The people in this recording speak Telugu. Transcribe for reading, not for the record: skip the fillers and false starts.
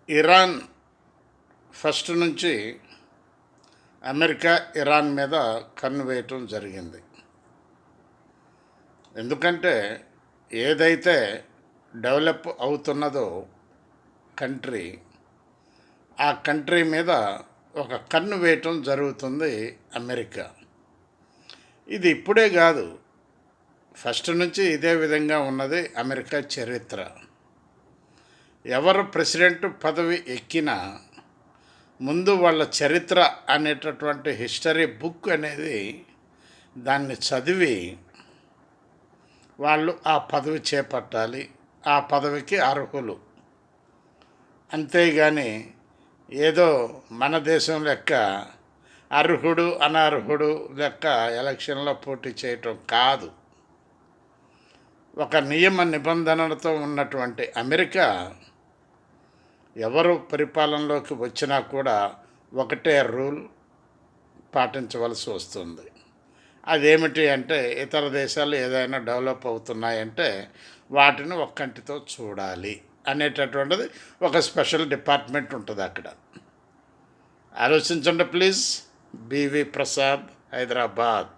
ఇరాన్ ఫస్ట్ నుంచి అమెరికా ఇరాన్ మీద కన్ను వేయటం జరిగింది. ఎందుకంటే ఏదైతే డెవలప్ అవుతున్నదో కంట్రీ, ఆ కంట్రీ మీద ఒక కన్ను వేయటం జరుగుతుంది అమెరికా. ఇది ఇప్పుడే కాదు, ఫస్ట్ నుంచి ఇదే విధంగా ఉన్నది అమెరికా చరిత్ర. ఎవరు ప్రెసిడెంట్ పదవి ఎక్కినా ముందు వాళ్ళ చరిత్ర అనేటటువంటి హిస్టరీ బుక్ అనేది దాన్ని చదివి వాళ్ళు ఆ పదవి చేపట్టాలి, ఆ పదవికి అర్హులు. అంతేగాని ఏదో మన దేశం లెక్క అర్హుడు అనర్హుడు లెక్క ఎలక్షన్లో పోటీ చేయటం కాదు. ఒక నియమ నిబంధనలతో ఉన్నటువంటి అమెరికా ఎవరు పరిపాలనలోకి వచ్చినా కూడా ఒకటే రూల్ పాటించవలసి వస్తుంది. అదేమిటి అంటే, ఇతర దేశాలు ఏదైనా డెవలప్ అవుతున్నాయంటే వాటిని ఒక్కంటితో చూడాలి అనేటటువంటిది ఒక స్పెషల్ డిపార్ట్మెంట్ ఉంటుంది అక్కడ. ఆలోచించండి ప్లీజ్. బివి ప్రసాద్, హైదరాబాద్.